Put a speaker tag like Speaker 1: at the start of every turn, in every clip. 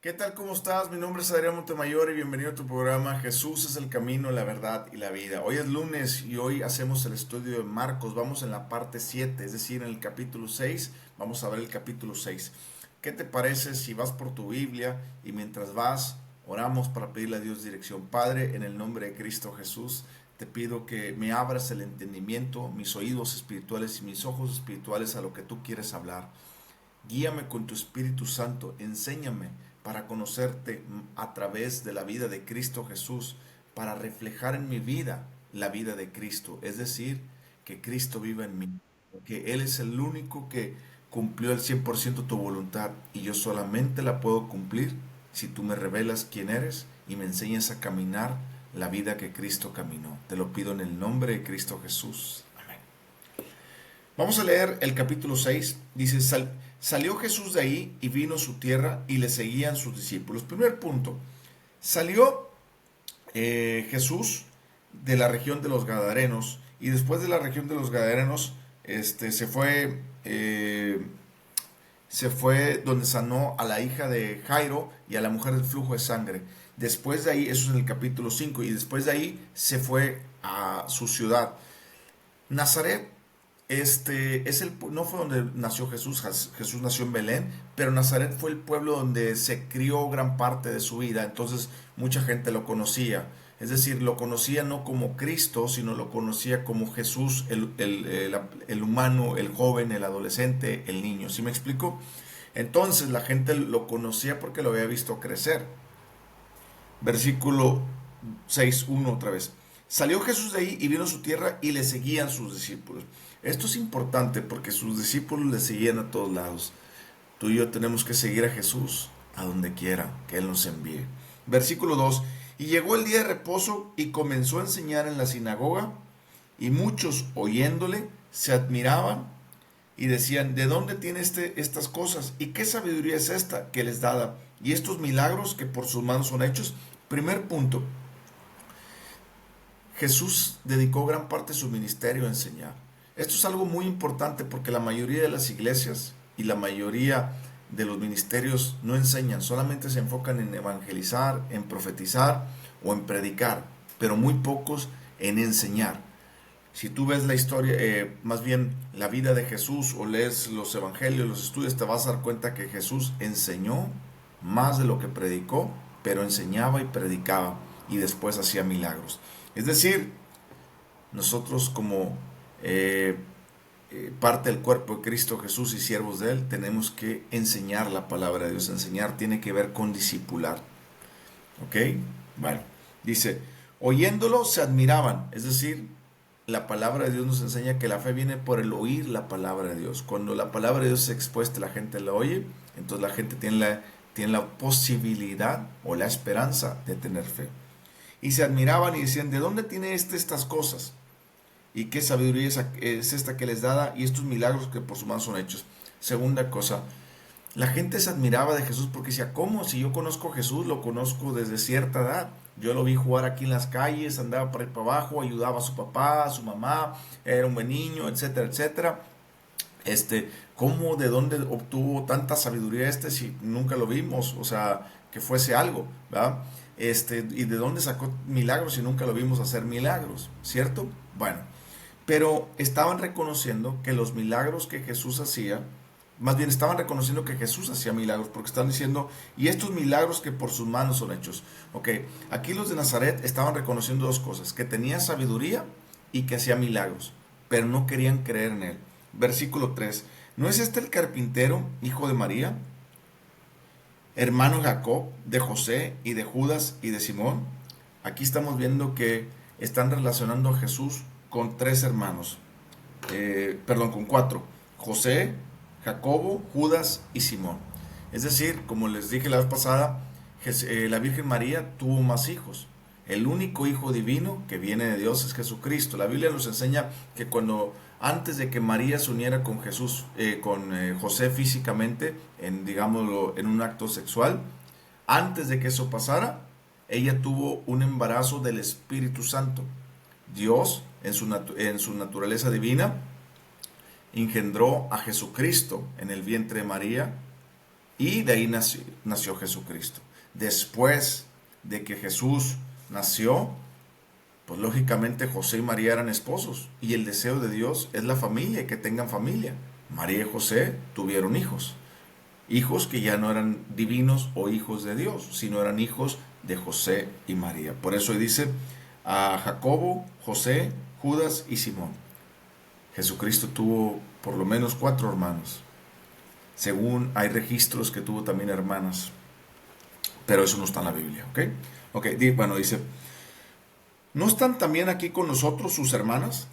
Speaker 1: ¿Qué tal? ¿Cómo estás? Mi nombre es Adrián Montemayor y bienvenido a tu programa Jesús es el camino, la verdad y la vida. Hoy es lunes y hoy hacemos el estudio de Marcos. Vamos en la parte 7, es decir, en el capítulo 6. Vamos a ver el capítulo 6. ¿Qué te parece si vas por tu Biblia y mientras vas oramos para pedirle a Dios dirección? Padre, en el nombre de Cristo Jesús, te pido que me abras el entendimiento, mis oídos espirituales y mis ojos espirituales a lo que tú quieres hablar. Guíame con tu Espíritu Santo, enséñame para conocerte a través de la vida de Cristo Jesús, para reflejar en mi vida la vida de Cristo, es decir, que Cristo viva en mí, que Él es el único que cumplió el 100% tu voluntad y yo solamente la puedo cumplir si tú me revelas quién eres y me enseñas a caminar la vida que Cristo caminó. Te lo pido en el nombre de Cristo Jesús. Amén. Vamos a leer el capítulo 6. Dice, salió Jesús de ahí y vino a su tierra y le seguían sus discípulos. Primer punto, salió Jesús de la región de los Gadarenos y después de la región de los Gadarenos se fue donde sanó a la hija de Jairo y a la mujer del flujo de sangre. Después de ahí, eso es en el capítulo 5, y después de ahí se fue a su ciudad. Nazaret no fue donde nació Jesús. Jesús nació en Belén, pero Nazaret fue el pueblo donde se crió gran parte de su vida, entonces mucha gente lo conocía. Es decir, lo conocía no como Cristo, sino lo conocía como Jesús, el humano, el joven, el adolescente, el niño. ¿Sí me explico? Entonces la gente lo conocía porque lo había visto crecer. Versículo 6:1 otra vez. Salió Jesús de ahí y vino a su tierra y le seguían sus discípulos. Esto es importante porque sus discípulos le seguían a todos lados. Tú y yo tenemos que seguir a Jesús a donde quiera que Él nos envíe. Versículo 2. Y llegó el día de reposo y comenzó a enseñar en la sinagoga, y muchos oyéndole se admiraban y decían, ¿de dónde tiene estas cosas? ¿Y qué sabiduría es esta que les da? Y estos milagros que por sus manos son hechos. Primer punto, Jesús dedicó gran parte de su ministerio a enseñar. Esto es algo muy importante porque la mayoría de las iglesias y la mayoría de los ministerios no enseñan, solamente se enfocan en evangelizar, en profetizar o en predicar, pero muy pocos en enseñar. Si tú ves la historia, más bien la vida de Jesús, o lees los evangelios, los estudios, te vas a dar cuenta que Jesús enseñó más de lo que predicó, pero enseñaba y predicaba y después hacía milagros. Es decir, nosotros como parte del cuerpo de Cristo Jesús y siervos de Él, tenemos que enseñar la palabra de Dios. Enseñar tiene que ver con discipular. ¿Ok? Bueno, dice, oyéndolo se admiraban, es decir, la palabra de Dios nos enseña que la fe viene por el oír la palabra de Dios. Cuando la palabra de Dios es expuesta, la gente la oye, entonces la gente tiene la posibilidad o la esperanza de tener fe. Y se admiraban y decían, ¿de dónde tiene estas cosas? ¿Y qué sabiduría es esta que les da? Y estos milagros que por su mano son hechos. Segunda cosa, la gente se admiraba de Jesús porque decía, ¿cómo? Si yo conozco a Jesús, lo conozco desde cierta edad. Yo lo vi jugar aquí en las calles, andaba por ahí para abajo, ayudaba a su papá, a su mamá, era un buen niño, etcétera, etcétera. ¿Cómo, de dónde obtuvo tanta sabiduría si nunca lo vimos? O sea, que fuese algo, ¿verdad? Y de dónde sacó milagros si nunca lo vimos hacer milagros, ¿cierto? Bueno, pero estaban reconociendo que los milagros que Jesús hacía, más bien estaban reconociendo que Jesús hacía milagros, porque están diciendo, y estos milagros que por sus manos son hechos. Ok, aquí los de Nazaret estaban reconociendo dos cosas, que tenía sabiduría y que hacía milagros, pero no querían creer en él. Versículo 3. ¿No es este el carpintero, hijo de María, hermano de Jacob, de José y de Judas y de Simón? Aquí estamos viendo que están relacionando a Jesús con tres hermanos, con cuatro: José, Jacobo, Judas y Simón. Es decir, como les dije la vez pasada, la Virgen María tuvo más hijos. El único hijo divino que viene de Dios es Jesucristo. La Biblia nos enseña que antes de que María se uniera con Jesús, con José físicamente, digámoslo, en un acto sexual, antes de que eso pasara, ella tuvo un embarazo del Espíritu Santo. Dios, en su naturaleza divina, engendró a Jesucristo en el vientre de María Y de ahí nació Jesucristo. Después de que Jesús nació, pues lógicamente José y María eran esposos. Y el deseo de Dios es la familia, que tengan familia. María y José tuvieron hijos. Hijos que ya no eran divinos o hijos de Dios, sino eran hijos de José y María. Por eso dice a Jacobo, José, Judas y Simón. Jesucristo tuvo por lo menos 4 hermanos. Según hay registros que tuvo también hermanas. Pero eso no está en la Biblia, ¿ok? Ok, bueno, dice, ¿no están también aquí con nosotros sus hermanas?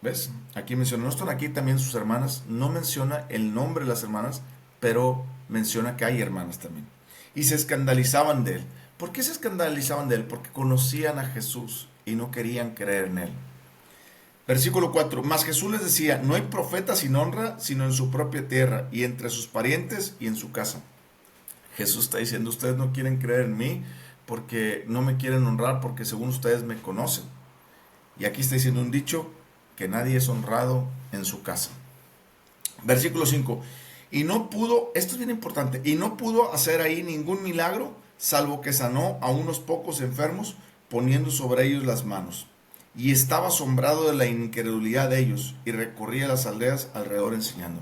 Speaker 1: ¿Ves? Aquí menciona, ¿no están aquí también sus hermanas? No menciona el nombre de las hermanas, pero menciona que hay hermanas también. Y se escandalizaban de él. ¿Por qué se escandalizaban de él? Porque conocían a Jesús y no querían creer en él. Versículo 4. Mas Jesús les decía, no hay profeta sin honra, sino en su propia tierra, y entre sus parientes y en su casa. Jesús está diciendo, ustedes no quieren creer en mí porque no me quieren honrar, porque según ustedes me conocen. Y aquí está diciendo un dicho, que nadie es honrado en su casa. Versículo 5. Y no pudo, esto es bien importante, y no pudo hacer ahí ningún milagro, salvo que sanó a unos pocos enfermos, poniendo sobre ellos las manos. Y estaba asombrado de la incredulidad de ellos, y recorría las aldeas alrededor enseñando.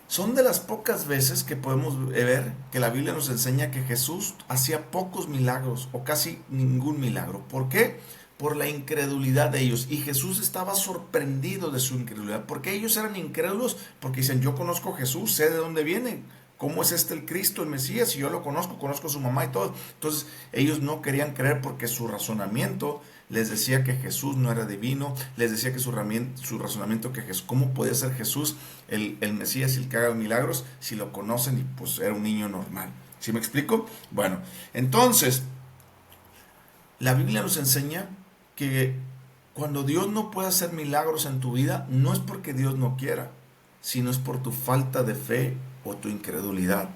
Speaker 1: Son de las pocas veces que podemos ver que la Biblia nos enseña que Jesús hacía pocos milagros, o casi ningún milagro. ¿Por qué? Por la incredulidad de ellos. Y Jesús estaba sorprendido de su incredulidad. Porque ellos eran incrédulos, porque dicen, yo conozco a Jesús, sé de dónde viene. ¿Cómo es el Cristo, el Mesías? Si yo lo conozco a su mamá y todo. Entonces ellos no querían creer porque su razonamiento les decía que Jesús no era divino. Les decía que su razonamiento que Jesús, ¿cómo podía ser Jesús el Mesías y el que haga milagros si lo conocen y pues era un niño normal? ¿Sí me explico? Bueno, entonces la Biblia nos enseña que cuando Dios no puede hacer milagros en tu vida, no es porque Dios no quiera, sino es por tu falta de fe o tu incredulidad.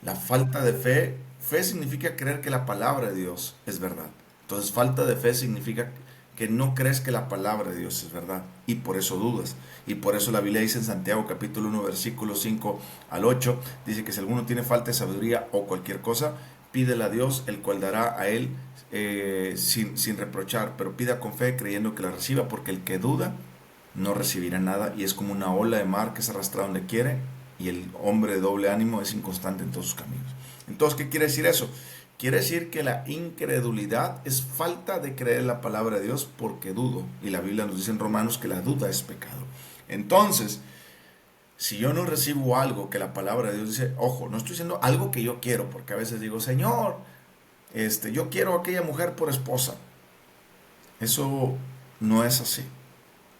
Speaker 1: La falta de fe, fe significa creer que la palabra de Dios es verdad. Entonces falta de fe significa que no crees que la palabra de Dios es verdad y por eso dudas. Y por eso la Biblia dice en Santiago capítulo 1 versículos 5 al 8, dice que si alguno tiene falta de sabiduría o cualquier cosa, pídele a Dios, el cual dará a él sin reprochar, pero pida con fe creyendo que la reciba, porque el que duda no recibirá nada y es como una ola de mar que se arrastra donde quiere, y el hombre de doble ánimo es inconstante en todos sus caminos. Entonces, ¿qué quiere decir eso? Quiere decir que la incredulidad es falta de creer en la palabra de Dios porque dudo, y la Biblia nos dice en Romanos que la duda es pecado. Entonces, si yo no recibo algo que la palabra de Dios dice, ojo, no estoy diciendo algo que yo quiero, porque a veces digo, Señor, yo quiero a aquella mujer por esposa. Eso no es así.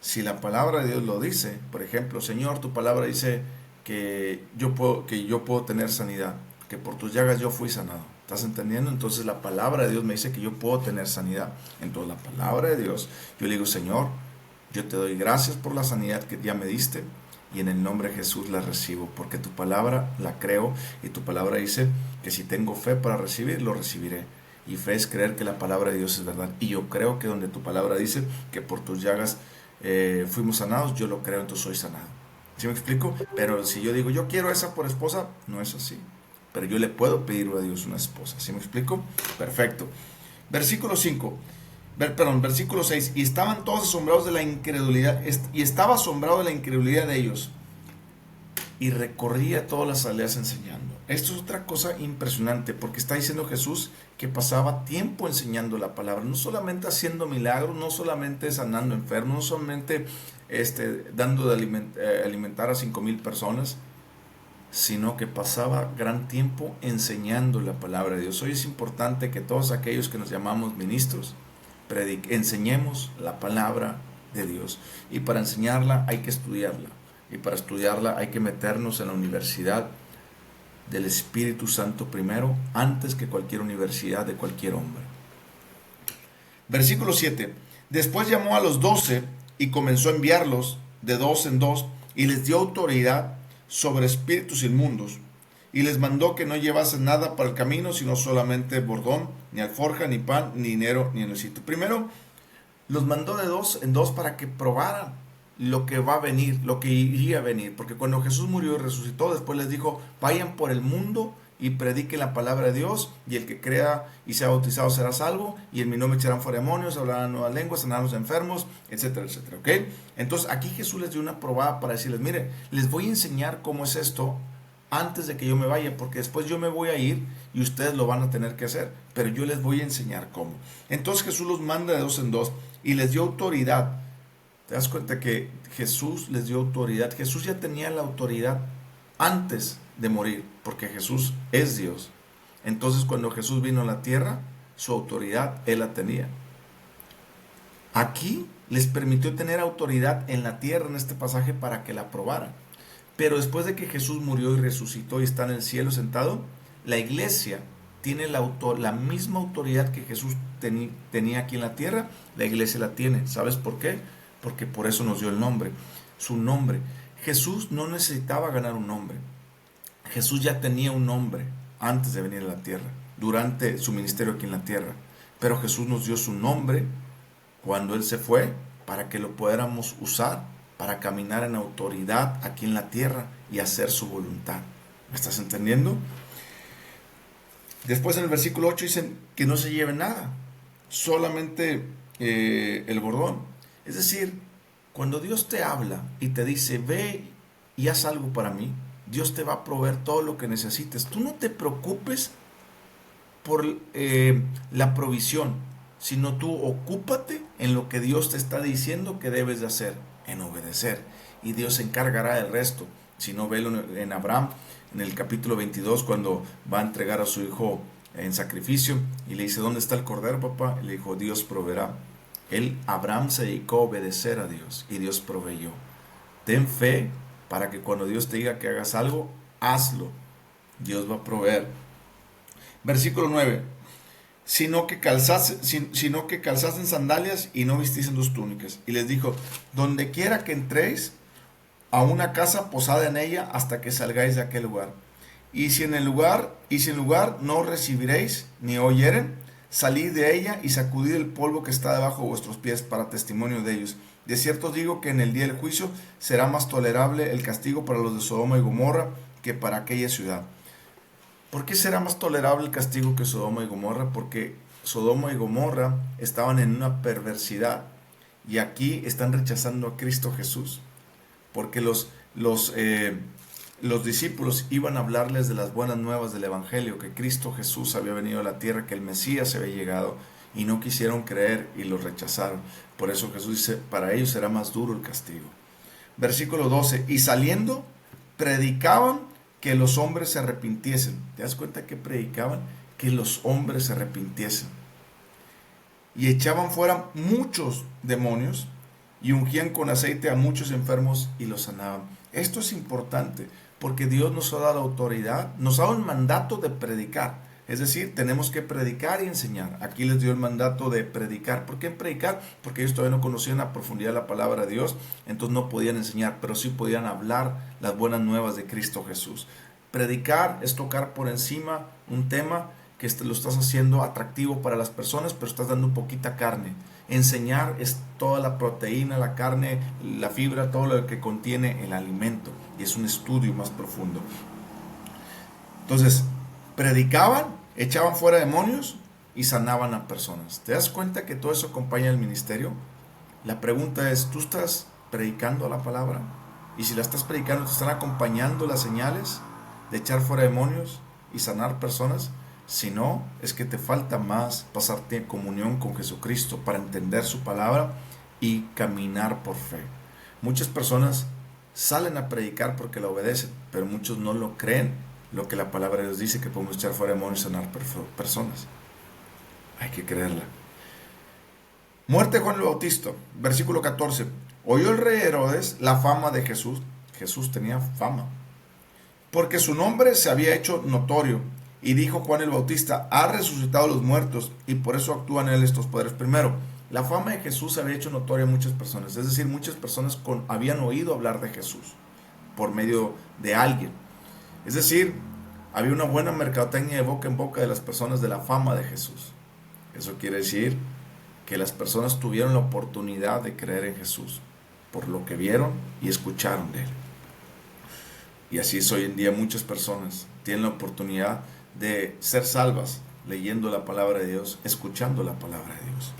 Speaker 1: Si la palabra de Dios lo dice, por ejemplo, Señor, tu palabra dice que yo puedo tener sanidad, que por tus llagas yo fui sanado. ¿Estás entendiendo? Entonces la palabra de Dios me dice que yo puedo tener sanidad. Entonces la palabra de Dios, yo le digo, Señor, yo te doy gracias por la sanidad que ya me diste, y en el nombre de Jesús la recibo, porque tu palabra la creo, y tu palabra dice que si tengo fe para recibir, lo recibiré. Y fe es creer que la palabra de Dios es verdad. Y yo creo que donde tu palabra dice que por tus llagas fuimos sanados, yo lo creo, entonces soy sanado. ¿Sí me explico? Pero si yo digo, yo quiero esa por esposa, no es así. Pero yo le puedo pedir a Dios una esposa. ¿Sí me explico? Perfecto. Versículo 5. Versículo 6. Y estaban todos asombrados de la incredulidad. Y estaba asombrado de la incredulidad de ellos. Y recorría todas las aldeas enseñando. Esto es otra cosa impresionante, porque está diciendo Jesús que pasaba tiempo enseñando la palabra, no solamente haciendo milagros, no solamente sanando enfermos, no solamente dando de alimentar a 5,000 personas, sino que pasaba gran tiempo enseñando la palabra de Dios. Hoy es importante que todos aquellos que nos llamamos ministros enseñemos la palabra de Dios, y para enseñarla hay que estudiarla, y para estudiarla hay que meternos en la universidad del Espíritu Santo primero, antes que cualquier universidad de cualquier hombre. Versículo 7. Después llamó a los 12 y comenzó a enviarlos de dos en dos, y les dio autoridad sobre espíritus inmundos, y les mandó que no llevasen nada para el camino, sino solamente bordón, ni alforja, ni pan, ni dinero, ni en el sitio. Primero los mandó de dos en dos para que probaran, lo que va a venir, lo que iría a venir. Porque cuando Jesús murió y resucitó, después les dijo, vayan por el mundo y prediquen la palabra de Dios, y el que crea y sea bautizado será salvo, y en mi nombre echarán fuera demonios, hablarán nuevas lenguas, sanarán a los enfermos, etcétera, etcétera. ¿Ok? Entonces aquí Jesús les dio una probada para decirles, mire, les voy a enseñar cómo es esto antes de que yo me vaya, porque después yo me voy a ir y ustedes lo van a tener que hacer, pero yo les voy a enseñar cómo. Entonces Jesús los manda de dos en dos y les dio autoridad. ¿Te das cuenta que Jesús les dio autoridad? Jesús ya tenía la autoridad antes de morir, porque Jesús es Dios. Entonces cuando Jesús vino a la tierra, su autoridad Él la tenía. Aquí les permitió tener autoridad en la tierra en este pasaje para que la probaran. Pero después de que Jesús murió y resucitó y está en el cielo sentado, la iglesia tiene la misma autoridad que Jesús tenía aquí en la tierra. La iglesia la tiene. ¿Sabes por qué? Porque por eso nos dio el nombre, su nombre. Jesús no necesitaba ganar un nombre. Jesús ya tenía un nombre antes de venir a la tierra, durante su ministerio aquí en la tierra. Pero Jesús nos dio su nombre cuando Él se fue para que lo pudiéramos usar para caminar en autoridad aquí en la tierra y hacer su voluntad. ¿Me estás entendiendo? Después en el versículo 8 dicen que no se lleve nada, solamente el bordón. Es decir, cuando Dios te habla y te dice, ve y haz algo para mí, Dios te va a proveer todo lo que necesites. Tú no te preocupes por la provisión, sino tú ocúpate en lo que Dios te está diciendo que debes de hacer, en obedecer. Y Dios se encargará del resto. Si no, velo en Abraham, en el capítulo 22, cuando va a entregar a su hijo en sacrificio, y le dice, ¿dónde está el cordero, papá? Y le dijo, Dios proveerá. Abraham se dedicó a obedecer a Dios, y Dios proveyó. Ten fe para que cuando Dios te diga que hagas algo, hazlo. Dios va a proveer. Versículo 9. Sino que calzasen sandalias y no vistiesen dos túnicas. Y les dijo, donde quiera que entréis a una casa, posad en ella hasta que salgáis de aquel lugar. Y si en lugar no recibiréis ni oyeren, salid de ella y sacudid el polvo que está debajo de vuestros pies para testimonio de ellos. De cierto os digo que en el día del juicio será más tolerable el castigo para los de Sodoma y Gomorra que para aquella ciudad. ¿Por qué será más tolerable el castigo que Sodoma y Gomorra? Porque Sodoma y Gomorra estaban en una perversidad y aquí están rechazando a Cristo Jesús. Porque los discípulos iban a hablarles de las buenas nuevas del Evangelio, que Cristo Jesús había venido a la tierra, que el Mesías había llegado, y no quisieron creer y lo rechazaron. Por eso Jesús dice, para ellos será más duro el castigo. Versículo 12, y saliendo, predicaban que los hombres se arrepintiesen. ¿Te das cuenta que predicaban? Que los hombres se arrepintiesen. Y echaban fuera muchos demonios, y ungían con aceite a muchos enfermos y los sanaban. Esto es importante, porque Dios nos ha dado autoridad, nos ha dado el mandato de predicar. Es decir, tenemos que predicar y enseñar. Aquí les dio el mandato de predicar. ¿Por qué predicar? Porque ellos todavía no conocían a profundidad la palabra de Dios, entonces no podían enseñar, pero sí podían hablar las buenas nuevas de Cristo Jesús. Predicar es tocar por encima un tema que lo estás haciendo atractivo para las personas, pero estás dando poquita carne. Enseñar es toda la proteína, la carne, la fibra, todo lo que contiene el alimento, y es un estudio más profundo. Entonces, predicaban, echaban fuera demonios y sanaban a personas. ¿Te das cuenta que todo eso acompaña el ministerio? La pregunta es, ¿tú estás predicando la palabra? Y si la estás predicando, ¿te están acompañando las señales de echar fuera demonios y sanar personas? Si no, es que te falta más pasarte en comunión con Jesucristo para entender su palabra y caminar por fe. Muchas personas salen a predicar porque la obedecen, pero muchos no lo creen, lo que la palabra de Dios dice, que podemos echar fuera demonios y sanar personas. Hay que creerla. Muerte de Juan el Bautista, versículo 14. Oyó el rey Herodes la fama de Jesús. Jesús tenía fama, porque su nombre se había hecho notorio. Y dijo Juan el Bautista, ha resucitado a los muertos, y por eso actúan en él estos poderes. Primero, la fama de Jesús se había hecho notoria a muchas personas. Es decir, muchas personas habían oído hablar de Jesús por medio de alguien. Es decir, había una buena mercadotecnia de boca en boca de las personas de la fama de Jesús. Eso quiere decir que las personas tuvieron la oportunidad de creer en Jesús por lo que vieron y escucharon de él. Y así es hoy en día, muchas personas tienen la oportunidad de ser salvas leyendo la palabra de Dios, escuchando la palabra de Dios.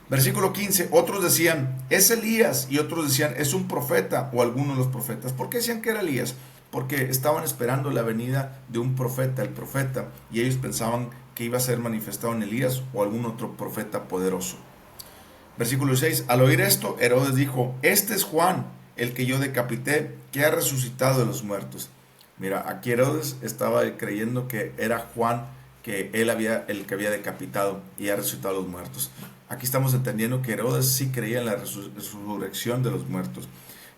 Speaker 1: Versículo 15, otros decían, es Elías, y otros decían, es un profeta o alguno de los profetas. ¿Por qué decían que era Elías? Porque estaban esperando la venida de un profeta, el profeta, y ellos pensaban que iba a ser manifestado en Elías o algún otro profeta poderoso. Versículo 6, al oír esto, Herodes dijo, este es Juan, el que yo decapité, que ha resucitado de los muertos. Mira, aquí Herodes estaba creyendo que era Juan, que él había, el que había decapitado y ha resucitado de los muertos. Aquí estamos entendiendo que Herodes sí creía en la resurrección de los muertos.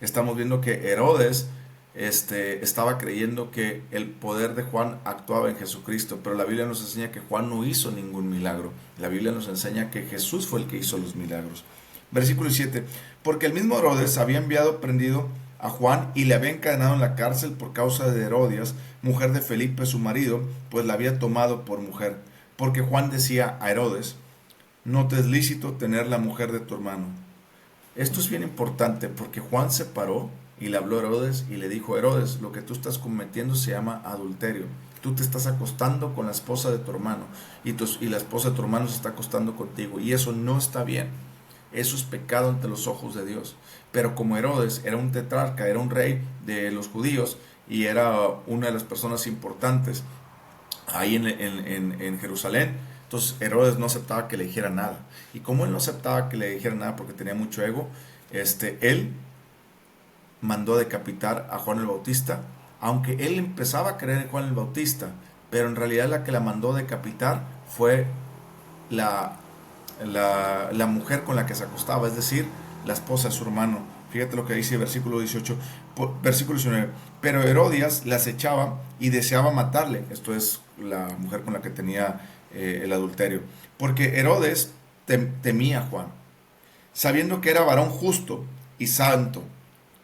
Speaker 1: Estamos viendo que Herodes estaba creyendo que el poder de Juan actuaba en Jesucristo, pero la Biblia nos enseña que Juan no hizo ningún milagro. La Biblia nos enseña que Jesús fue el que hizo los milagros. Versículo 7, porque el mismo Herodes había enviado prendido a Juan y le había encadenado en la cárcel por causa de Herodias, mujer de Felipe su marido, pues la había tomado por mujer. Porque Juan decía a Herodes, no te es lícito tener la mujer de tu hermano. Esto es bien importante porque Juan se paró y le habló a Herodes y le dijo, Herodes, lo que tú estás cometiendo se llama adulterio. Tú te estás acostando con la esposa de tu hermano y la esposa de tu hermano se está acostando contigo y eso no está bien. Eso es pecado ante los ojos de Dios. Pero como Herodes era un tetrarca, era un rey de los judíos y era una de las personas importantes ahí en Jerusalén, entonces Herodes no aceptaba que le dijera nada. Y como él no aceptaba que le dijera nada porque tenía mucho ego, él mandó decapitar a Juan el Bautista, aunque él empezaba a creer en Juan el Bautista, pero en realidad la que la mandó decapitar fue la mujer con la que se acostaba, es decir, la esposa de su hermano. Fíjate lo que dice el versículo 18, versículo 19. Pero Herodías la acechaba y deseaba matarle. Esto es la mujer con la que tenía el adulterio. Porque Herodes temía a Juan, sabiendo que era varón justo y santo,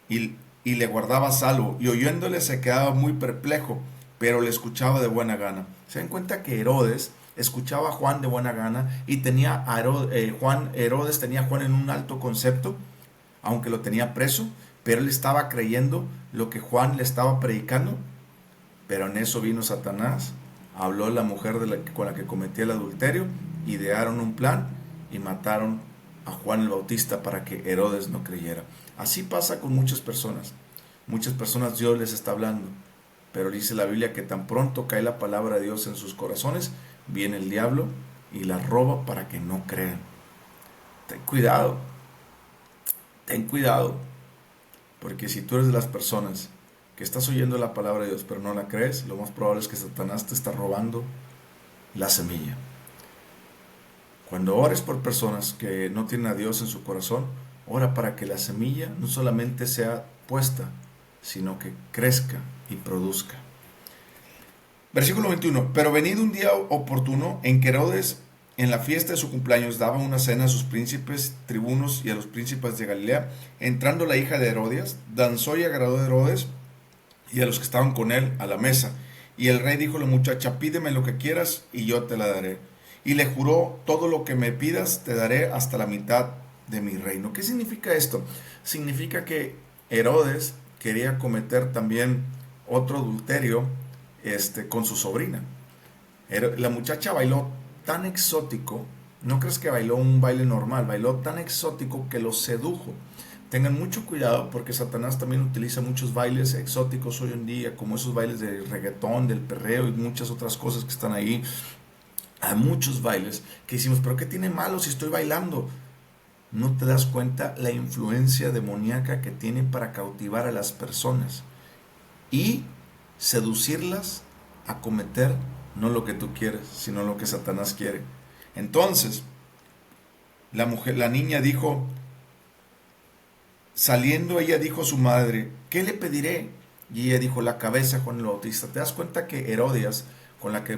Speaker 1: y le guardaba salvo, y oyéndole se quedaba muy perplejo, pero le escuchaba de buena gana. Se dan cuenta que Herodes escuchaba a Juan de buena gana y tenía a Herodes tenía a Juan en un alto concepto, aunque lo tenía preso, pero él estaba creyendo lo que Juan le estaba predicando. Pero en eso vino Satanás, habló la mujer con la que cometía el adulterio, idearon un plan y mataron a Juan el Bautista para que Herodes no creyera. Así pasa con muchas personas. Muchas personas Dios les está hablando, pero dice la Biblia que tan pronto cae la palabra de Dios en sus corazones, viene el diablo y la roba para que no crean. Ten cuidado, porque si tú eres de las personas que estás oyendo la palabra de Dios pero no la crees, lo más probable es que Satanás te está robando la semilla. Cuando ores por personas que no tienen a Dios en su corazón, ora para que la semilla no solamente sea puesta, sino que crezca y produzca. Versículo 21. Pero venido un día oportuno en que Herodes, en la fiesta de su cumpleaños, daba una cena a sus príncipes, tribunos y a los príncipes de Galilea, entrando la hija de Herodias, danzó y agradó a Herodes y a los que estaban con él a la mesa. Y el rey dijo a la muchacha, pídeme lo que quieras y yo te la daré. Y le juró, todo lo que me pidas te daré hasta la mitad de mi reino. ¿Qué significa esto? Significa que Herodes quería cometer también otro adulterio con su sobrina. La muchacha bailó tan exótico, no crees que bailó un baile normal, bailó tan exótico que lo sedujo. Tengan mucho cuidado porque Satanás también utiliza muchos bailes exóticos hoy en día, como esos bailes de reggaetón, del perreo y muchas otras cosas que están ahí. Hay muchos bailes que decimos, pero ¿qué tiene malo si estoy bailando? No te das cuenta la influencia demoníaca que tiene para cautivar a las personas y seducirlas a cometer no lo que tú quieres, sino lo que Satanás quiere. Entonces, la niña dijo, saliendo ella dijo a su madre, ¿qué le pediré? Y ella dijo, la cabeza de Juan el Bautista. ¿Te das cuenta que Herodias,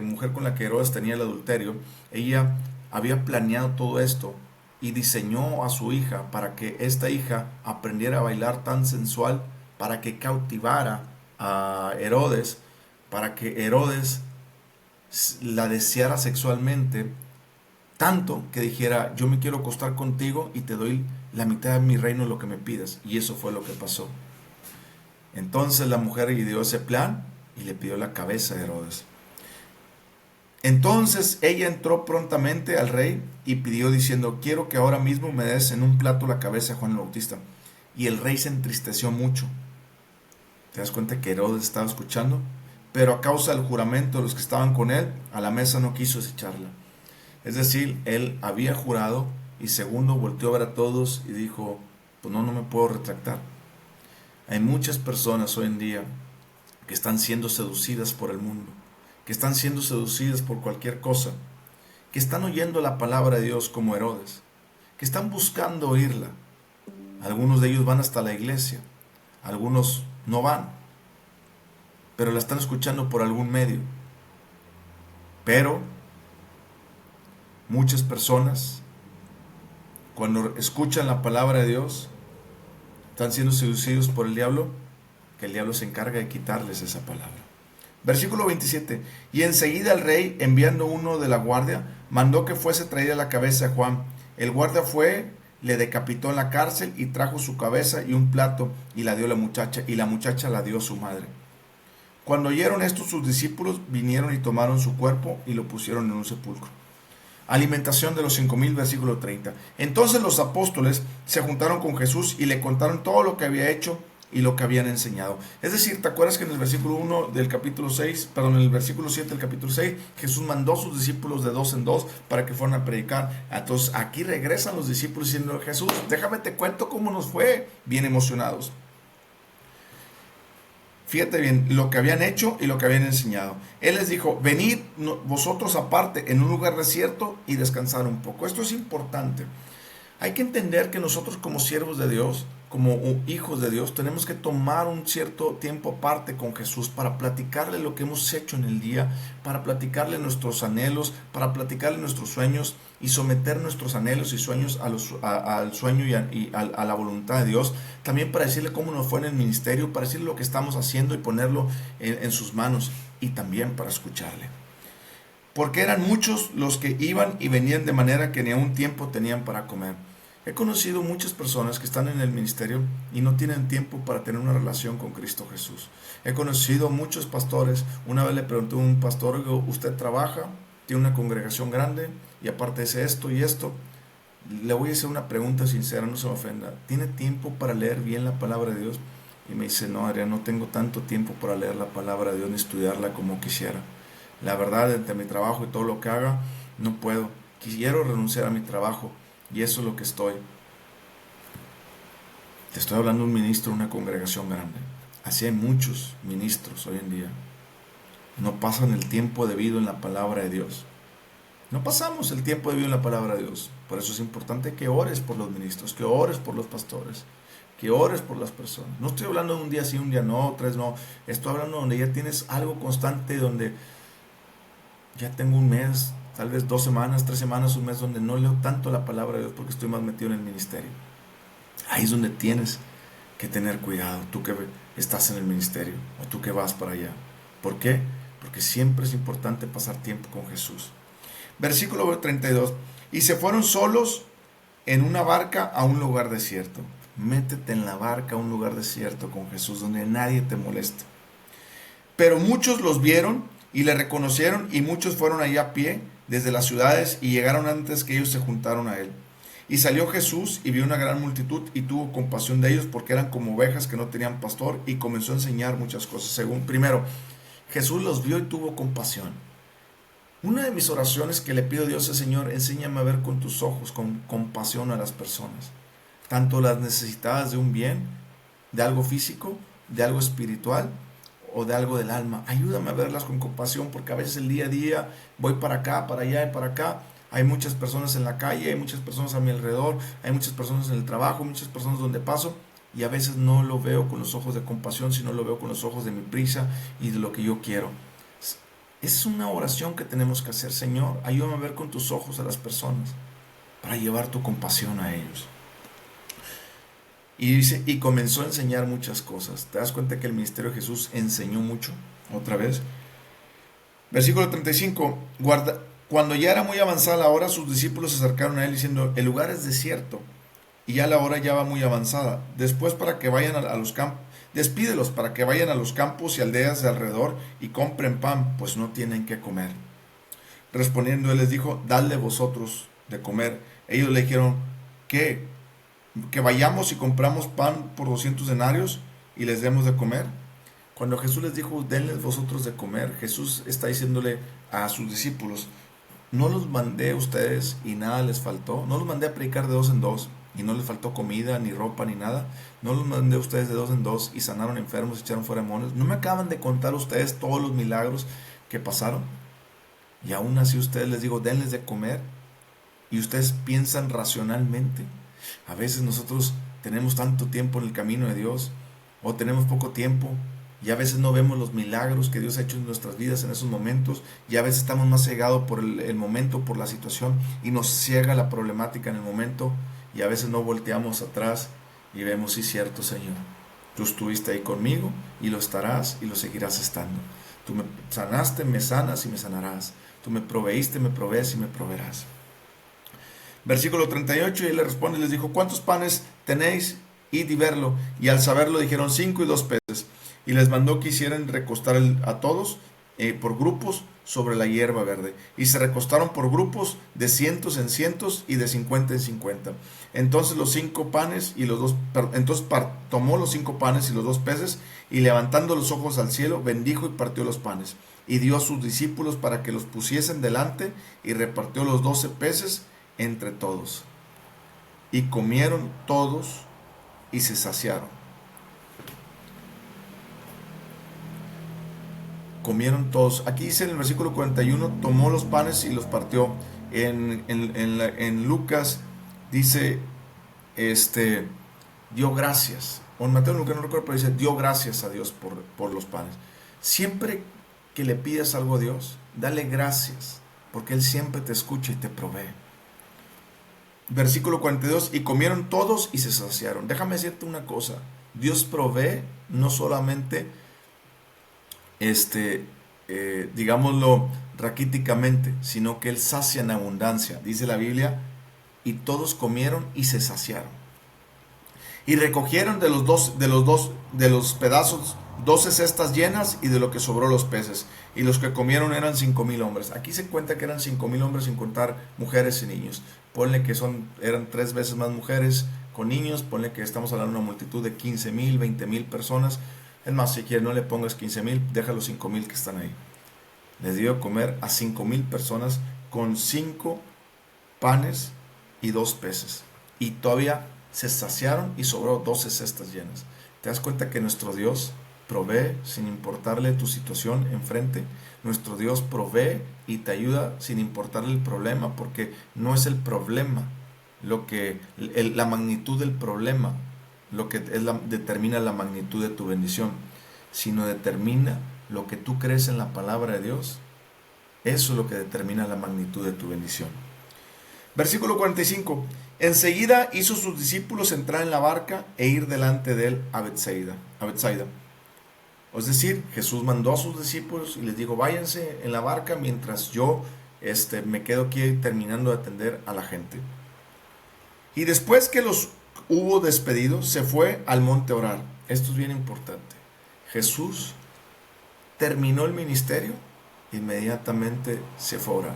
Speaker 1: mujer con la que Herodes tenía el adulterio, ella había planeado todo esto y diseñó a su hija para que esta hija aprendiera a bailar tan sensual, para que cautivara a Herodes, para que Herodes la deseara sexualmente, tanto que dijera, yo me quiero acostar contigo y te doy la mitad de mi reino es lo que me pidas. Y eso fue lo que pasó. Entonces la mujer ideó ese plan y le pidió la cabeza de Herodes. Entonces ella entró prontamente al rey y pidió diciendo, quiero que ahora mismo me des en un plato la cabeza de Juan el Bautista. Y el rey se entristeció mucho. ¿Te das cuenta que Herodes estaba escuchando? Pero a causa del juramento de los que estaban con él, a la mesa no quiso desecharla. Es decir, él había jurado y segundo volteó a ver a todos y dijo, pues no me puedo retractar. Hay muchas personas hoy en día que están siendo seducidas por el mundo, que están siendo seducidas por cualquier cosa, que están oyendo la palabra de Dios como Herodes, que están buscando oírla. Algunos de ellos van hasta la iglesia, algunos no van, pero la están escuchando por algún medio. Pero muchas personas, cuando escuchan la palabra de Dios, están siendo seducidos por el diablo, que el diablo se encarga de quitarles esa palabra. Versículo 27. Y enseguida el rey, enviando uno de la guardia, mandó que fuese traída la cabeza de Juan. El guardia fue, le decapitó en la cárcel y trajo su cabeza y un plato y la dio a la muchacha, y la muchacha la dio a su madre. Cuando oyeron esto, sus discípulos vinieron y tomaron su cuerpo y lo pusieron en un sepulcro. Alimentación de los 5,000, versículo 30. Entonces los apóstoles se juntaron con Jesús y le contaron todo lo que había hecho y lo que habían enseñado. Es decir, ¿te acuerdas que en el versículo 1 del capítulo 6, perdón, en el versículo 7 del capítulo 6, Jesús mandó a sus discípulos de 2 en 2 para que fueran a predicar? Entonces aquí regresan los discípulos diciendo, Jesús, déjame te cuento cómo nos fue, bien emocionados. Fíjate bien lo que habían hecho y lo que habían enseñado. Él les dijo, venid vosotros aparte en un lugar desierto y descansar un poco. Esto es importante. Hay que entender que nosotros como siervos de Dios, como hijos de Dios, tenemos que tomar un cierto tiempo aparte con Jesús para platicarle lo que hemos hecho en el día, para platicarle nuestros anhelos, para platicarle nuestros sueños y someter nuestros anhelos y sueños al sueño y a la voluntad de Dios. También para decirle cómo nos fue en el ministerio, para decirle lo que estamos haciendo y ponerlo en sus manos, y también para escucharle. Porque eran muchos los que iban y venían de manera que ni aun tiempo tenían para comer. He conocido muchas personas que están en el ministerio y no tienen tiempo para tener una relación con Cristo Jesús. He conocido muchos pastores. Una vez le pregunté a un pastor, ¿usted trabaja? ¿Tiene una congregación grande? Y aparte dice esto y esto. Le voy a hacer una pregunta sincera, no se me ofenda. ¿Tiene tiempo para leer bien la palabra de Dios? Y me dice, no, Adrián, no tengo tanto tiempo para leer la palabra de Dios ni estudiarla como quisiera. La verdad, entre mi trabajo y todo lo que haga, no puedo. Quiero renunciar a mi trabajo. Y eso es lo que estoy. Te estoy hablando de un ministro de una congregación grande. Así hay muchos ministros hoy en día. No pasan el tiempo debido en la palabra de Dios. No pasamos el tiempo debido en la palabra de Dios. Por eso es importante que ores por los ministros, que ores por los pastores, que ores por las personas. No estoy hablando de un día sí, un día no, 3 no. Estoy hablando donde ya tienes algo constante, donde ya tengo un mes, tal vez 2 semanas, 3 semanas, un mes donde no leo tanto la palabra de Dios porque estoy más metido en el ministerio. Ahí es donde tienes que tener cuidado, tú que estás en el ministerio o tú que vas para allá. ¿Por qué? Porque siempre es importante pasar tiempo con Jesús. Versículo 32. Y se fueron solos en una barca a un lugar desierto. Métete en la barca a un lugar desierto con Jesús donde nadie te moleste. Pero muchos los vieron y le reconocieron, y muchos fueron allá a pie desde las ciudades y llegaron antes que ellos se juntaron a él. Y salió Jesús y vio una gran multitud y tuvo compasión de ellos porque eran como ovejas que no tenían pastor, y comenzó a enseñar muchas cosas. Primero, Jesús los vio y tuvo compasión. Una de mis oraciones que le pido a Dios es, Señor, enséñame a ver con tus ojos, con compasión a las personas. Tanto las necesitadas de un bien, de algo físico, de algo espiritual, o de algo del alma. Ayúdame a verlas con compasión, porque a veces el día a día voy para acá, para allá y para acá. Hay muchas personas en la calle, hay muchas personas a mi alrededor, hay muchas personas en el trabajo, muchas personas donde paso, y a veces no lo veo con los ojos de compasión, sino lo veo con los ojos de mi prisa y de lo que yo quiero. Es una oración que tenemos que hacer. Señor, ayúdame a ver con tus ojos a las personas para llevar tu compasión a ellos. Y dice, y comenzó a enseñar muchas cosas. ¿Te das cuenta que el ministerio de Jesús enseñó mucho? Otra vez. Versículo 35. Cuando ya era muy avanzada la hora, sus discípulos se acercaron a él diciendo, el lugar es desierto y ya la hora ya va muy avanzada. Después para que vayan a los campos, despídelos para que vayan a los campos y aldeas de alrededor y compren pan, pues no tienen que comer. Respondiendo él les dijo, dadle vosotros de comer. Ellos le dijeron, ¿qué? ¿Que vayamos y compramos pan por 200 denarios y les demos de comer? Cuando Jesús les dijo, denles vosotros de comer, Jesús está diciéndole a sus discípulos, no los mandé a ustedes y nada les faltó, no los mandé a predicar de dos en dos y no les faltó comida, ni ropa, ni nada, no los mandé a ustedes de dos en dos y sanaron enfermos, echaron fuera demonios, no me acaban de contar ustedes todos los milagros que pasaron, y aún así ustedes les digo, denles de comer, y ustedes piensan racionalmente. A veces nosotros tenemos tanto tiempo en el camino de Dios, o tenemos poco tiempo, y a veces no vemos los milagros que Dios ha hecho en nuestras vidas en esos momentos, y a veces estamos más cegados por el momento, por la situación, y nos ciega la problemática en el momento, y a veces no volteamos atrás y vemos, sí, cierto, Señor, tú estuviste ahí conmigo y lo estarás y lo seguirás estando. Tú me sanaste, me sanas y me sanarás. Tú me proveíste, me provees y me proveerás. Versículo 38, y él le responde y les dijo, ¿cuántos panes tenéis? Id y verlo. Y al saberlo dijeron 5 y 2 peces. Y les mandó que hicieran recostar a todos por grupos sobre la hierba verde. Y se recostaron por grupos de cientos en cientos y de 50 en 50. Entonces los 5 panes y los 2, entonces tomó los 5 panes y los 2 peces, y levantando los ojos al cielo, bendijo y partió los panes. Y dio a sus discípulos para que los pusiesen delante, y repartió los 12 peces entre todos. Y comieron todos y se saciaron. Comieron todos. Aquí dice en el versículo 41, tomó los panes y los partió. En Lucas dice, dio gracias. O en Mateo, Lucas no recuerdo, pero dice, dio gracias a Dios por los panes. Siempre que le pidas algo a Dios, dale gracias, porque Él siempre te escucha y te provee. Versículo 42, y comieron todos y se saciaron. Déjame decirte una cosa, Dios provee no solamente, digámoslo raquíticamente, sino que Él sacia en abundancia. Dice la Biblia, y todos comieron y se saciaron. Y recogieron de los pedazos 12 cestas llenas, y de lo que sobró los peces. Y los que comieron eran 5,000 hombres. Aquí se cuenta que eran 5,000 hombres sin contar mujeres y niños. Ponle que eran 3 veces más mujeres con niños. Ponle que estamos hablando de una multitud de 15,000, 20,000 personas. Es más, si quieres no le pongas 15,000, deja los 5,000 que están ahí. Les dio de comer a 5,000 personas con 5 panes y 2 peces. Y todavía se saciaron y sobró 12 cestas llenas. ¿Te das cuenta que nuestro Dios provee sin importarle tu situación enfrente? Nuestro Dios provee y te ayuda sin importarle el problema, porque no es el problema la magnitud del problema lo que determina la magnitud de tu bendición, sino determina lo que tú crees en la palabra de Dios. Eso es lo que determina la magnitud de tu bendición. Versículo 45. Enseguida hizo sus discípulos entrar en la barca e ir delante de él a Betsaida. Es decir, Jesús mandó a sus discípulos y les dijo, váyanse en la barca mientras yo me quedo aquí terminando de atender a la gente. Y después que los hubo despedido, se fue al monte a orar. Esto es bien importante. Jesús terminó el ministerio, inmediatamente se fue a orar.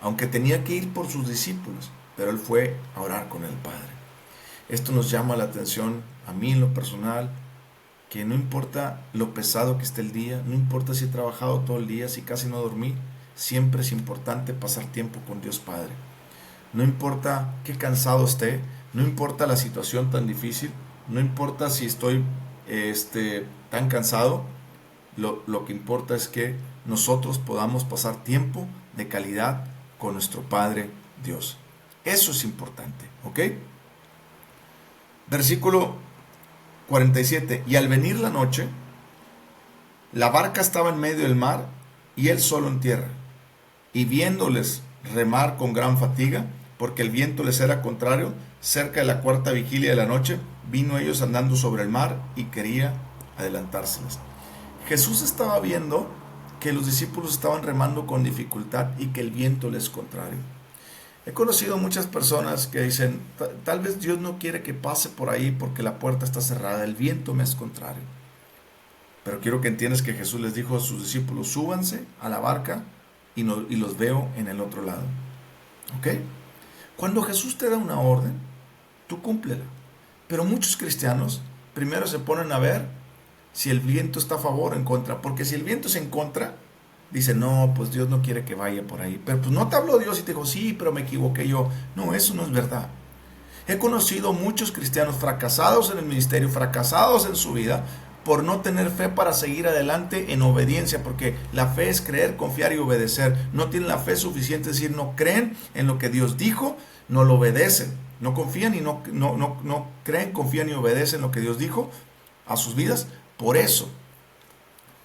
Speaker 1: Aunque tenía que ir por sus discípulos, pero él fue a orar con el Padre. Esto nos llama la atención a mí en lo personal, que no importa lo pesado que esté el día, no importa si he trabajado todo el día, si casi no dormí, siempre es importante pasar tiempo con Dios Padre. No importa qué cansado esté, no importa la situación tan difícil, no importa si estoy tan cansado, lo que importa es que nosotros podamos pasar tiempo de calidad con nuestro Padre Dios. Eso es importante, ¿ok? Versículo 47. Y al venir la noche, la barca estaba en medio del mar y él solo en tierra. Y viéndoles remar con gran fatiga, porque el viento les era contrario, cerca de la 4ª vigilia de la noche, vino ellos andando sobre el mar y quería adelantárseles. Jesús estaba viendo que los discípulos estaban remando con dificultad y que el viento les es contrario. He conocido muchas personas que dicen, tal vez Dios no quiere que pase por ahí porque la puerta está cerrada, el viento me es contrario. Pero quiero que entiendas que Jesús les dijo a sus discípulos, súbanse a la barca y los veo en el otro lado. ¿Ok? Cuando Jesús te da una orden, tú cúmplela. Pero muchos cristianos primero se ponen a ver si el viento está a favor o en contra. Porque si el viento es en contra, dice, no, pues Dios no quiere que vaya por ahí. Pero pues no te habló Dios y te dijo, sí, pero me equivoqué yo. No, eso no es verdad. He conocido muchos cristianos fracasados en el ministerio, fracasados en su vida, por no tener fe para seguir adelante en obediencia, porque la fe es creer, confiar y obedecer. No tienen la fe suficiente, es decir, no creen en lo que Dios dijo, no lo obedecen. No confían y no creen, confían y obedecen lo que Dios dijo a sus vidas. Por eso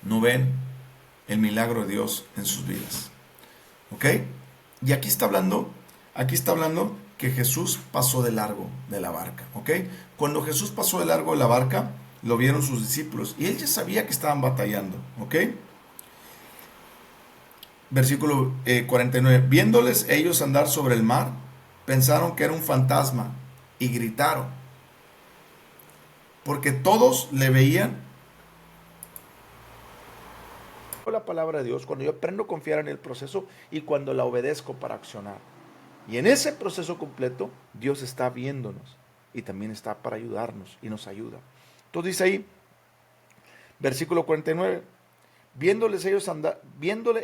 Speaker 1: no ven el milagro de Dios en sus vidas. ¿Ok? Y aquí está hablando que Jesús pasó de largo de la barca. ¿Ok? Cuando Jesús pasó de largo de la barca, lo vieron sus discípulos y él ya sabía que estaban batallando. ¿Ok? Versículo 49. Viéndoles ellos andar sobre el mar, pensaron que era un fantasma y gritaron, porque todos le veían. La palabra de Dios, cuando yo aprendo a confiar en el proceso y cuando la obedezco para accionar. Y en ese proceso completo, Dios está viéndonos y también está para ayudarnos y nos ayuda. Entonces dice ahí, versículo 49, viéndole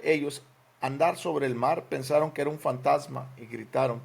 Speaker 1: ellos andar sobre el mar, pensaron que era un fantasma y gritaron.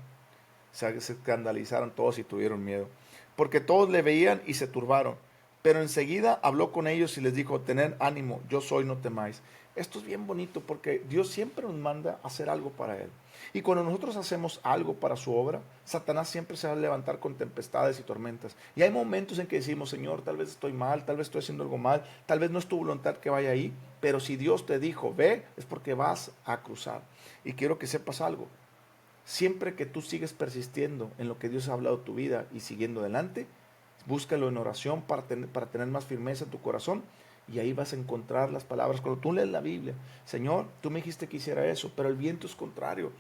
Speaker 1: Se escandalizaron todos y tuvieron miedo, porque todos le veían y se turbaron. Pero enseguida habló con ellos y les dijo, tened ánimo, yo soy, no temáis. Esto es bien bonito porque Dios siempre nos manda a hacer algo para Él. Y cuando nosotros hacemos algo para su obra, Satanás siempre se va a levantar con tempestades y tormentas. Y hay momentos en que decimos, Señor, tal vez estoy mal, tal vez estoy haciendo algo mal, tal vez no es tu voluntad que vaya ahí, pero si Dios te dijo, ve, es porque vas a cruzar. Y quiero que sepas algo. Siempre que tú sigues persistiendo en lo que Dios ha hablado de tu vida y siguiendo adelante, búscalo en oración para tener más firmeza en tu corazón y ahí vas a encontrar las palabras. Cuando tú lees la Biblia, Señor, tú me dijiste que hiciera eso, pero el viento es contrario.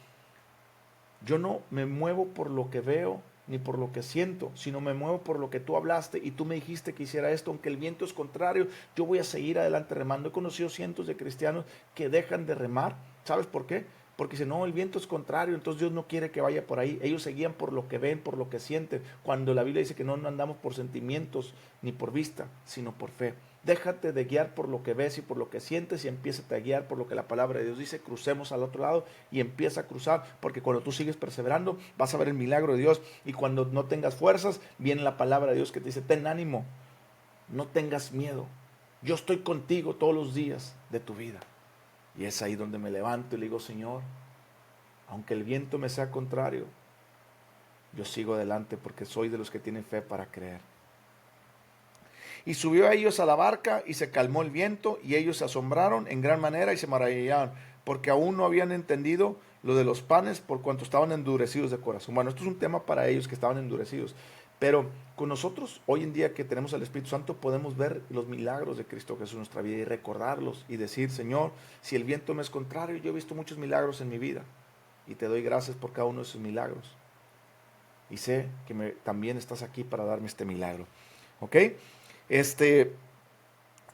Speaker 1: Yo no me muevo por lo que veo ni por lo que siento, sino me muevo por lo que tú hablaste y tú me dijiste que hiciera esto, aunque el viento es contrario, yo voy a seguir adelante remando. He conocido cientos de cristianos que dejan de remar. ¿Sabes por qué? Porque dicen, no, el viento es contrario, entonces Dios no quiere que vaya por ahí. Ellos seguían por lo que ven, por lo que sienten, cuando la Biblia dice que no andamos por sentimientos ni por vista, sino por fe. Déjate de guiar por lo que ves y por lo que sientes y empiézate a guiar por lo que la palabra de Dios dice. Crucemos al otro lado y empieza a cruzar, porque cuando tú sigues perseverando vas a ver el milagro de Dios, y cuando no tengas fuerzas viene la palabra de Dios que te dice, ten ánimo, no tengas miedo, yo estoy contigo todos los días de tu vida. Y es ahí donde me levanto y le digo, Señor, aunque el viento me sea contrario, yo sigo adelante porque soy de los que tienen fe para creer. Y subió a ellos a la barca y se calmó el viento y ellos se asombraron en gran manera y se maravillaron porque aún no habían entendido lo de los panes por cuanto estaban endurecidos de corazón. Bueno, esto es un tema para ellos que estaban endurecidos. Pero con nosotros hoy en día que tenemos al Espíritu Santo podemos ver los milagros de Cristo Jesús en nuestra vida y recordarlos y decir, Señor, si el viento me es contrario, yo he visto muchos milagros en mi vida y te doy gracias por cada uno de esos milagros. Y sé que también estás aquí para darme este milagro. ¿Ok?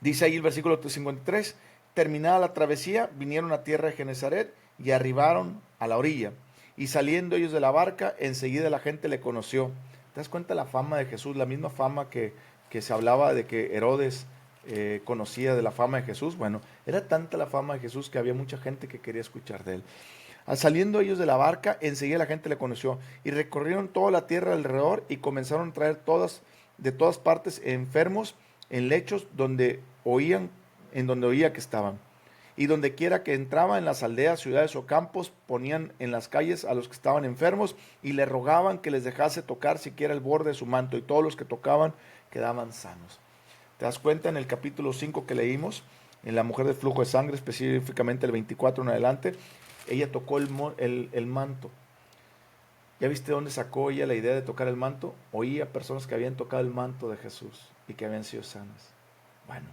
Speaker 1: Dice ahí el versículo 53, terminada la travesía, vinieron a tierra de Genezaret y arribaron a la orilla. Y saliendo ellos de la barca, enseguida la gente le conoció. ¿Te das cuenta la fama de Jesús? La misma fama que se hablaba de que Herodes conocía de la fama de Jesús. Bueno, era tanta la fama de Jesús que había mucha gente que quería escuchar de él. Al saliendo ellos de la barca, enseguida la gente le conoció. Y recorrieron toda la tierra alrededor y comenzaron a traer de todas partes enfermos en lechos en donde oía que estaban. Y donde quiera que entraban en las aldeas, ciudades o campos, ponían en las calles a los que estaban enfermos y le rogaban que les dejase tocar siquiera el borde de su manto, y todos los que tocaban quedaban sanos. ¿Te das cuenta en el capítulo 5 que leímos? En la mujer del flujo de sangre, específicamente el 24 en adelante, ella tocó el manto. ¿Ya viste dónde sacó ella la idea de tocar el manto? Oía personas que habían tocado el manto de Jesús y que habían sido sanas. Bueno,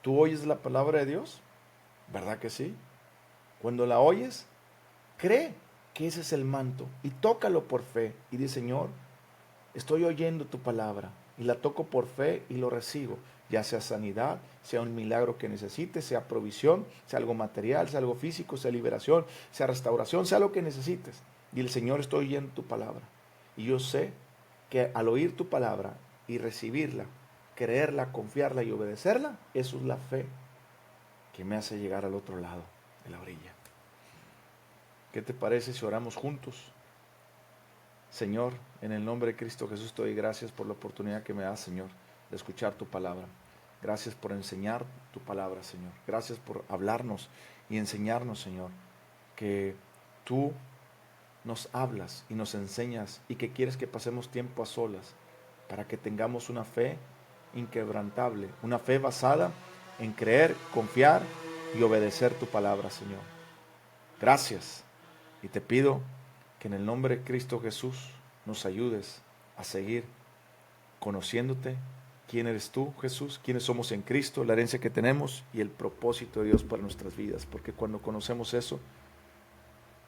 Speaker 1: ¿tú oyes la palabra de Dios? ¿Verdad que sí? Cuando la oyes, cree. que ese es el manto, y tócalo por fe, y di, Señor, estoy oyendo tu palabra, y la toco por fe y lo recibo, ya sea sanidad, sea un milagro que necesites, sea provisión, sea algo material, sea algo físico, sea liberación, sea restauración, sea lo que necesites. Y el Señor, estoy oyendo tu palabra, y yo sé que al oír tu palabra y recibirla, creerla, confiarla y obedecerla, eso es la fe que me hace llegar al otro lado de la orilla. ¿Qué te parece si oramos juntos? Señor, en el nombre de Cristo Jesús te doy gracias por la oportunidad que me das, Señor, de escuchar tu palabra. Gracias por enseñar tu palabra, Señor. Gracias por hablarnos y enseñarnos, Señor, que tú nos hablas y nos enseñas y que quieres que pasemos tiempo a solas para que tengamos una fe inquebrantable, una fe basada en creer, confiar y obedecer tu palabra, Señor. Gracias. Y te pido que en el nombre de Cristo Jesús nos ayudes a seguir conociéndote, quién eres tú, Jesús, quiénes somos en Cristo, la herencia que tenemos y el propósito de Dios para nuestras vidas. Porque cuando conocemos eso,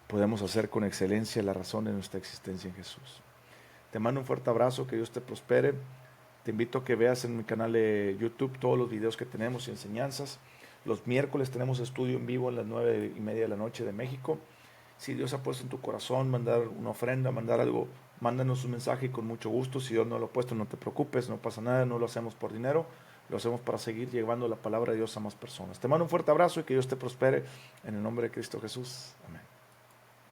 Speaker 1: podemos hacer con excelencia la razón de nuestra existencia en Jesús. Te mando un fuerte abrazo, que Dios te prospere. Te invito a que veas en mi canal de YouTube todos los videos que tenemos y enseñanzas. Los miércoles tenemos estudio en vivo a las 9:30 de la noche de México. Si Dios ha puesto en tu corazón mandar una ofrenda, mandar algo, mándanos un mensaje y con mucho gusto. Si Dios no lo ha puesto, no te preocupes, no pasa nada, no lo hacemos por dinero, lo hacemos para seguir llevando la palabra de Dios a más personas. Te mando un fuerte abrazo y que Dios te prospere en el nombre de Cristo Jesús. Amén.